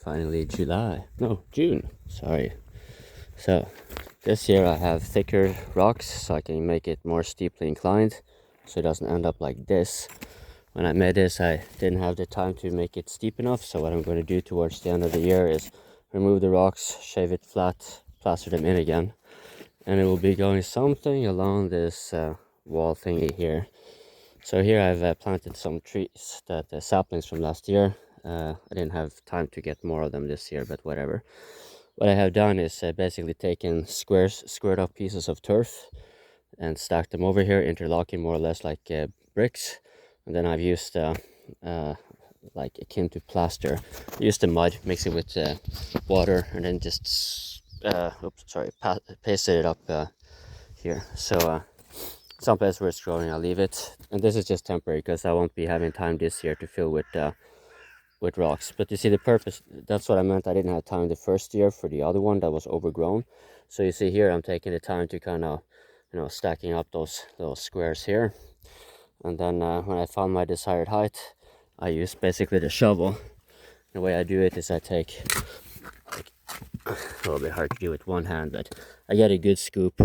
Finally June, sorry. So this year I have thicker rocks so I can make it more steeply inclined so it doesn't end up like this. When I made this I didn't have the time to make it steep enough, so what I'm going to do towards the end of the year is remove the rocks, shave it flat, plaster them in again, and it will be going something along this wall thingy here. So here I've planted some trees, saplings from last year. I didn't have time to get more of them this year, but whatever. What I have done is basically taken squared up pieces of turf and stacked them over here, interlocking more or less like bricks. And then I've used like akin to plaster. I used the mud, mix it with water, and then just pasted it up here. So some place where it's growing, I'll leave it. And this is just temporary because I won't be having time this year to fill with rocks. But you see the purpose, that's what I meant. I didn't have time the first year for the other one that was overgrown. So you see here I'm taking the time to kind of, stacking up those little squares here. And then when I found my desired height, I use basically the shovel. The way I do it is I take, a little bit hard to do with one hand, but I get a good scoop,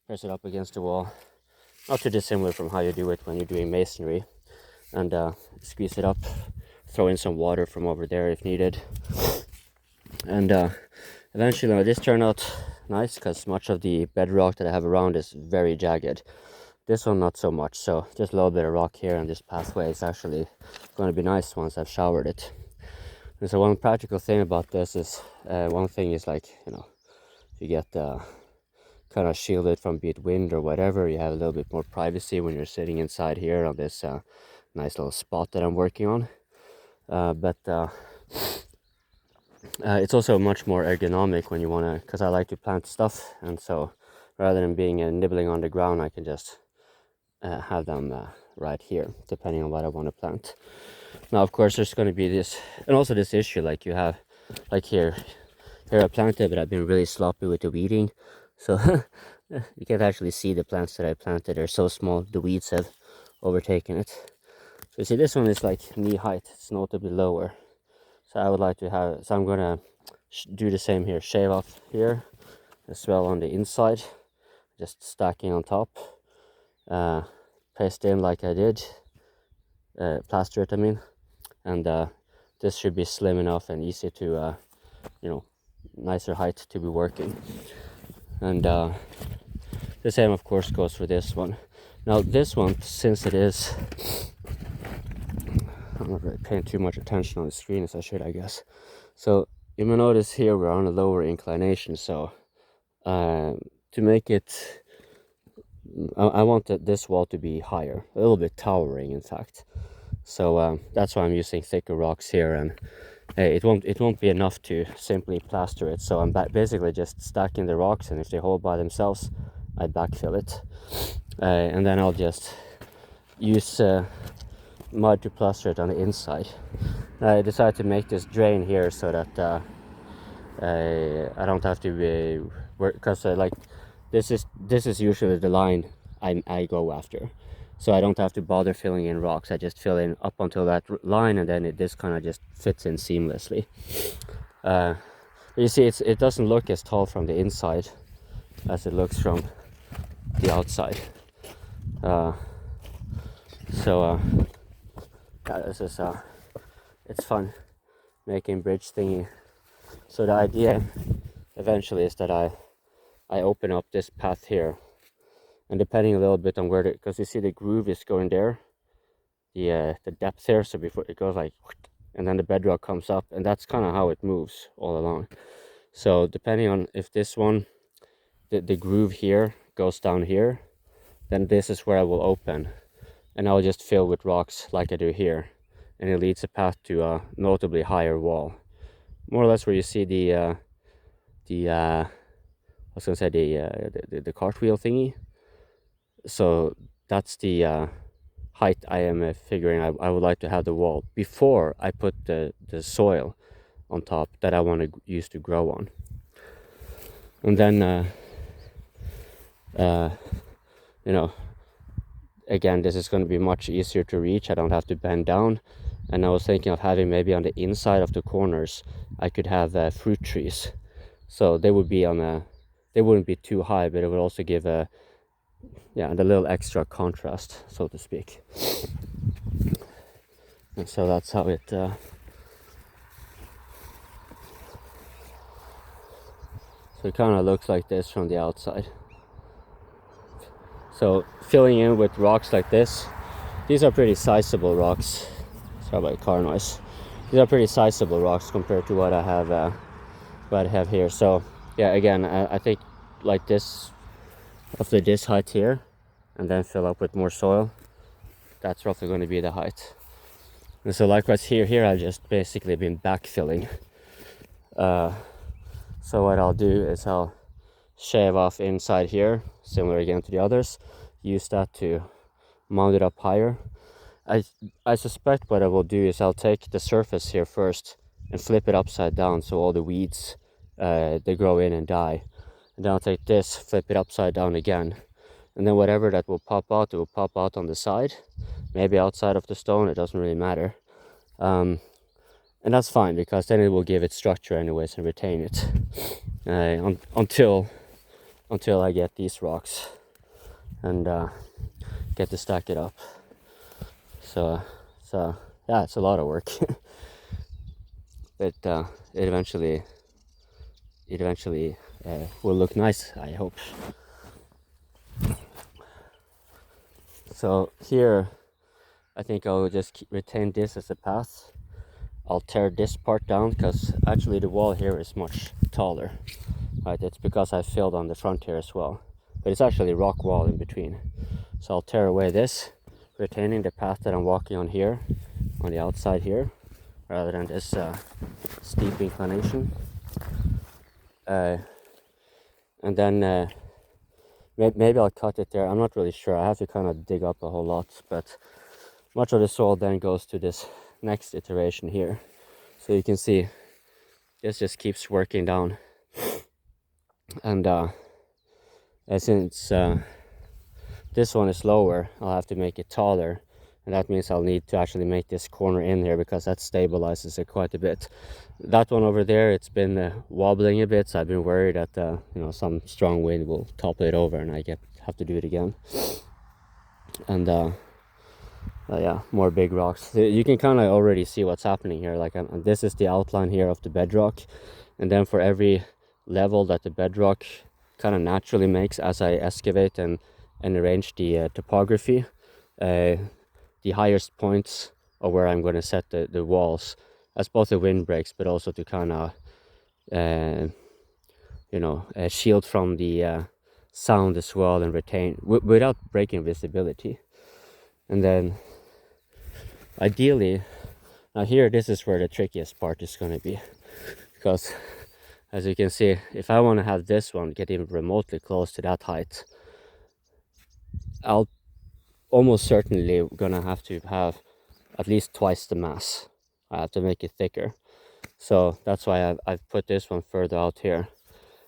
press it up against the wall, not too dissimilar from how you do it when you're doing masonry, and squeeze it up, throw in some water from over there if needed. And eventually this turned out nice because much of the bedrock that I have around is very jagged. This one not so much, so just a little bit of rock here, and this pathway is actually going to be nice once I've showered it. And so one practical thing about this is, one thing is like, if you get kind of shielded from be it wind or whatever, you have a little bit more privacy when you're sitting inside here on this nice little spot that I'm working on. But it's also much more ergonomic when you want to, because I like to plant stuff, and so rather than being nibbling on the ground, I can just have them right here, depending on what I want to plant. Now, of course, there's going to be this, and also this issue, like you have, like here I planted, but I've been really sloppy with the weeding, so you can't actually see the plants that I planted. They're so small, the weeds have overtaken it. So you see, this one is like knee height, it's notably lower. So I would like to have, so I'm gonna do the same here, shave off here as well on the inside, just stacking on top, paste in like I did, plaster it I mean, and this should be slim enough and easy to, nicer height to be working. And the same of course goes for this one. Now this one, since it is, I'm not really paying too much attention on the screen as I should, I guess. So you may notice here we're on a lower inclination, so to make it, I want this wall to be higher, a little bit towering in fact. So that's why I'm using thicker rocks here, and it won't be enough to simply plaster it. So I'm basically just stacking the rocks, and if they hold by themselves, I backfill it, and then I'll just use mud to plaster it on the inside. I decided to make this drain here so that I don't have to be, because like this is usually the line I go after, so I don't have to bother filling in rocks. I just fill in up until that line, and then this kind of just fits in seamlessly. You see, it doesn't look as tall from the inside as it looks from the outside. This is it's fun making bridge thingy. So the idea eventually is that I open up this path here, and depending a little bit on where because you see the groove is going there, the depth there, so before it goes like, and then the bedrock comes up, and that's kind of how it moves all along. So depending on if this one, the groove here goes down here, then this is where I will open, and I'll just fill with rocks like I do here, and it leads a path to a notably higher wall, more or less where you see the cartwheel thingy. So that's the height I am figuring I would like to have the wall before I put the soil on top that I want to use to grow on. And then again, this is going to be much easier to reach. I don't have to bend down, And I was thinking of having maybe on the inside of the corners I could have fruit trees, so they would be on a, they wouldn't be too high, but it would also give a, yeah, the little extra contrast, so to speak. And so that's how it so it kind of looks like this from the outside. So filling in with rocks like this, these are pretty sizable rocks. Sorry about car noise. These are pretty sizable rocks compared to what I have here. So yeah, again, I think like this, roughly this height here, and then fill up with more soil. That's roughly going to be the height. And so likewise here I've just basically been backfilling. So what I'll do is I'll shave off inside here, similar again to the others, use that to mount it up higher. I suspect what I will do is I'll take the surface here first and flip it upside down so all the weeds they grow in and die. And then I'll take this, flip it upside down again, and then whatever that will pop out, it will pop out on the side, maybe outside of the stone, it doesn't really matter. And that's fine, because then it will give it structure anyways and retain it until I get these rocks and get to stack it up. So yeah, it's a lot of work. But it eventually will look nice, I hope. So here I think I'll just retain this as a path. I'll tear this part down, because actually the wall here is much taller, right? It's because I filled on the front here as well, but it's actually rock wall in between. So I'll tear away this, retaining the path that I'm walking on here, on the outside here, rather than this steep inclination. And then maybe I'll cut it there. I'm not really sure. I have to kind of dig up a whole lot, but much of the soil then goes to this next iteration here. So you can see this just keeps working down. And since this one is lower, I'll have to make it taller, and that means I'll need to actually make this corner in here, because that stabilizes it quite a bit. That one over there, it's been wobbling a bit, so I've been worried that some strong wind will topple it over and I have to do it again. And yeah, more big rocks. You can kind of already see what's happening here. Like this is the outline here of the bedrock, and then for every level that the bedrock kind of naturally makes as I excavate and arrange the topography, the highest points are where I'm going to set the walls as both a windbreaks, but also to kind of shield from the sound as well, and retain without breaking visibility. And then ideally, now here, this is where the trickiest part is going to be, because as you can see, if I want to have this one get even remotely close to that height, I'll almost certainly gonna have to have at least twice the mass. I have to make it thicker. So that's why I've put this one further out here.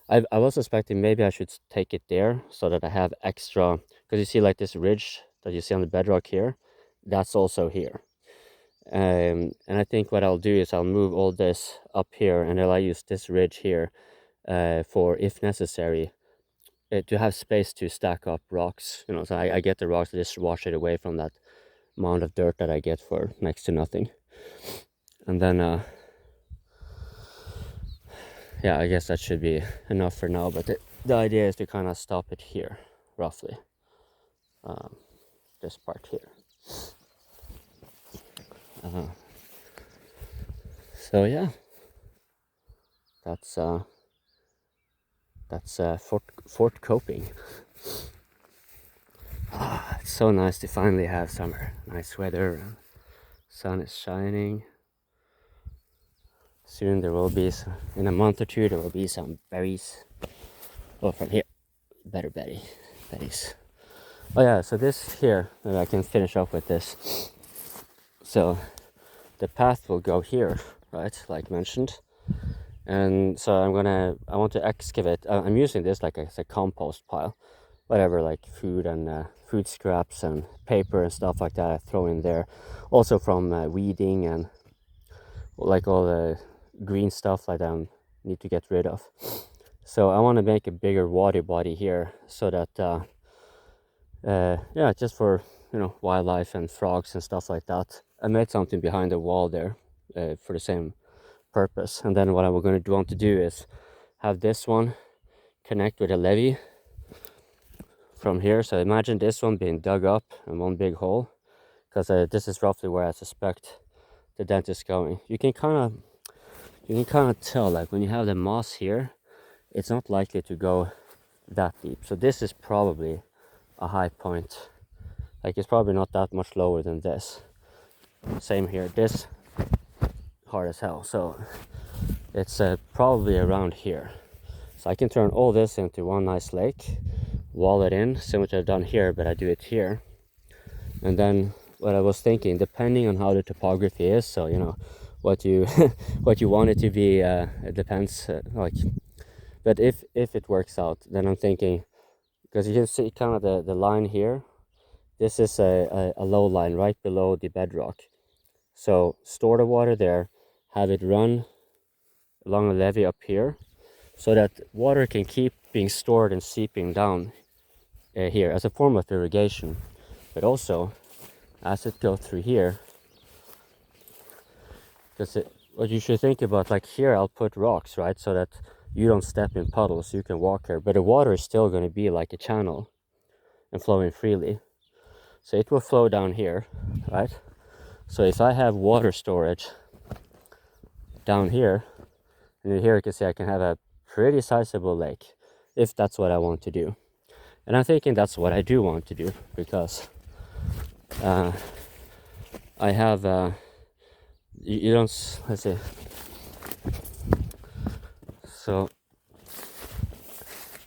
I was suspecting maybe I should take it there so that I have extra, because you see like this ridge that you see on the bedrock here, that's also here. And I think what I'll do is I'll move all this up here, and I'll use this ridge here for, if necessary, to have space to stack up rocks. So I get the rocks, I just wash it away from that amount of dirt that I get for next to nothing. And then yeah, I guess that should be enough for now, but the idea is to kind of stop it here, roughly. This part here. So yeah, that's Fort Coping. It's so nice to finally have summer. Nice weather, sun is shining. Soon there will be, in a month or two, there will be some berries. Oh, from here, better berries. Oh yeah, so this here, maybe I can finish up with this. So the path will go here, right, like mentioned. And so I want to excavate. I'm using this like as a compost pile, whatever, like food food scraps and paper and stuff like that I throw in there. Also from weeding and like all the green stuff like that I need to get rid of. So I want to make a bigger water body here so that yeah, just for, you know, wildlife and frogs and stuff like that. I made something behind the wall there for the same purpose. And then what I'm going to want to do is have this one connect with a levee from here. So imagine this one being dug up in one big hole, because this is roughly where I suspect the dent is going. You can kind of tell, like when you have the moss here, it's not likely to go that deep. So this is probably a high point. Like it's probably not that much lower than this. Same here, this hard as hell. So it's probably around here. So I can turn all this into one nice lake, wall it in, similar to what I've done here, but I do it here. And then what I was thinking, depending on how the topography is, so you know what you what you want it to be, it depends. Like, but if it works out, then I'm thinking, because you can see kind of the line here. This is a low line right below the bedrock. So store the water there, have it run along a levee up here, so that water can keep being stored and seeping down here as a form of irrigation. But also, as it goes through here, because what you should think about, like here I'll put rocks, right, so that you don't step in puddles, you can walk here, but the water is still going to be like a channel and flowing freely. So it will flow down here, right? So if I have water storage down here, and here you can see I can have a pretty sizable lake, if that's what I want to do. And I'm thinking that's what I do want to do, because I have, you don't, let's see. So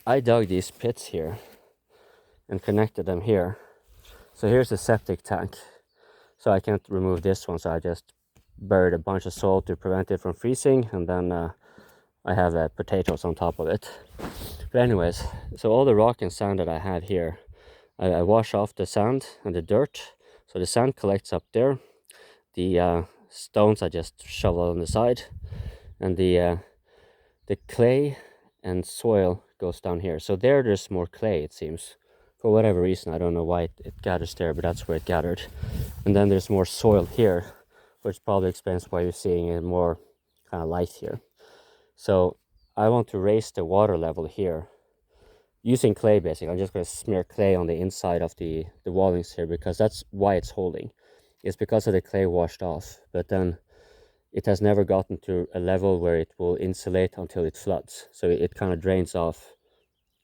I dug these pits here and connected them here. So here's the septic tank. So I can't remove this one, so I just buried a bunch of soil to prevent it from freezing, and then I have potatoes on top of it. But anyways, so all the rock and sand that I have here, I wash off the sand and the dirt. So the sand collects up there. The stones I just shovel on the side, and the clay and soil goes down here. So there's more clay, it seems. For whatever reason, I don't know why it gathers there, but that's where it gathered. And then there's more soil here, which probably explains why you're seeing it more kind of light here. So I want to raise the water level here using clay, basically. I'm just going to smear clay on the inside of the wallings here, because that's why it's holding. It's because of the clay washed off, but then it has never gotten to a level where it will insulate until it floods. So it kind of drains off.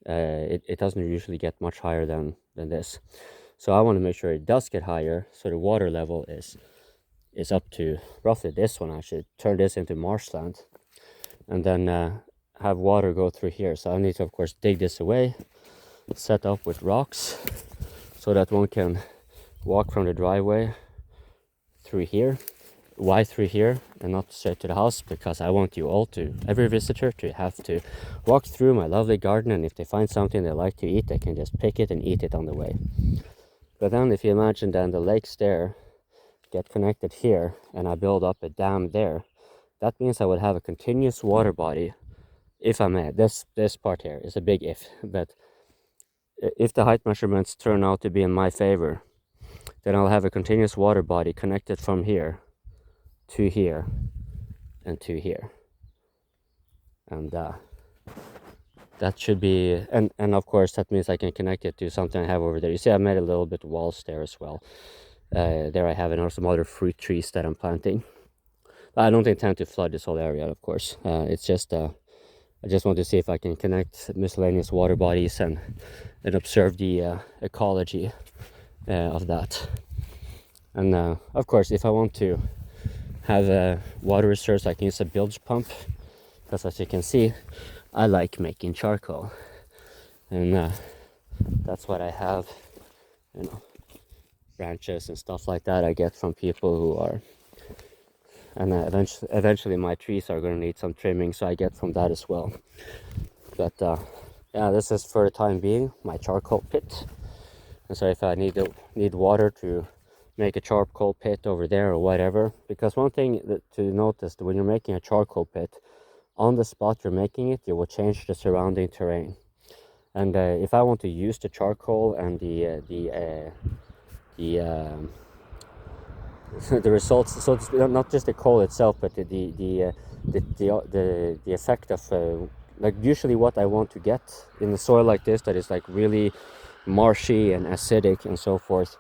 It doesn't usually get much higher than this. So I want to make sure it does get higher, so the water level is up to roughly this one. I should turn this into marshland, and then have water go through here. So I need to, of course, dig this away, set up with rocks, so that one can walk from the driveway through here. Why through here and not straight to the house? Because I want you all to, every visitor, to have to walk through my lovely garden, and if they find something they like to eat, they can just pick it and eat it on the way. But then if you imagine then the lakes there get connected here, and I build up a dam there, that means I would have a continuous water body, if I may. This part here is a big if, but if the height measurements turn out to be in my favor, then I'll have a continuous water body connected from here to here and to here. And that should be, and of course that means I can connect it to something I have over there. You see I made a little bit of walls there as well. There I have some other fruit trees that I'm planting. I don't intend to flood this whole area, of course. It's just I just want to see if I can connect miscellaneous water bodies and observe the ecology of that. And of course, if I want to have water reserves, I can use a bilge pump, because as you can see, I like making charcoal, and that's what I have, you know, branches and stuff like that I get from people who are, and eventually my trees are going to need some trimming, so I get from that as well. But yeah, this is for the time being my charcoal pit, And so if I need water to make a charcoal pit over there or whatever, because one thing to notice, that when you're making a charcoal pit, on the spot you're making it, you will change the surrounding terrain. And if I want to use the charcoal and the the results, so it's not just the coal itself, but the effect of like usually what I want to get in the soil like this, that is like really marshy and acidic and so forth,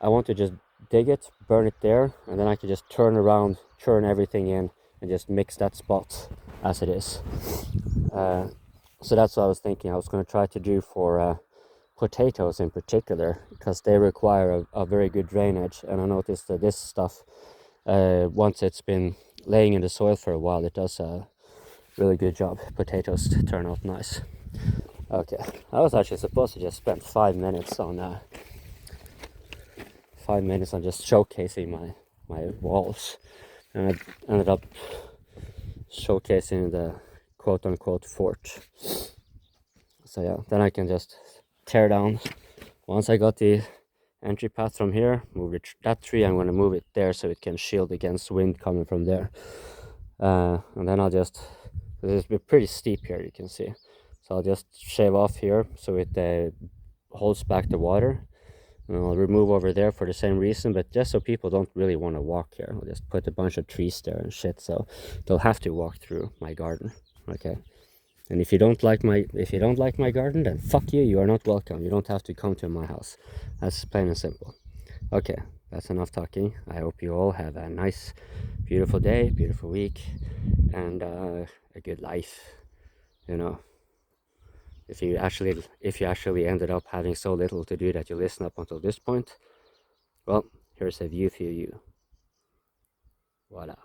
I want to just dig it, burn it there, and then I can just turn around, churn everything in, and just mix that spot as it is. So that's what I was thinking I was going to try to do for potatoes in particular, because they require a very good drainage. And I noticed that this stuff, once it's been laying in the soil for a while, it does a really good job. Potatoes turn out nice. Okay, I was actually supposed to just spend 5 minutes on 5 minutes on just showcasing my walls, and I ended up showcasing the quote-unquote fort. So yeah, then I can just tear down. Once I got the entry path from here, move that tree, I'm going to move it there so it can shield against wind coming from there. And then I'll just, it's pretty steep here, you can see, so I'll just shave off here so it holds back the water. And I'll remove over there for the same reason, but just so people don't really want to walk here, I'll just put a bunch of trees there and shit, so they'll have to walk through my garden. Okay. And if you don't like my garden, then fuck you. You are not welcome. You don't have to come to my house. That's plain and simple. Okay, that's enough talking. I hope you all have a nice, beautiful day, beautiful week, and a good life. You know, if you actually ended up having so little to do that you listen up until this point, well, here's a view for you. Voila.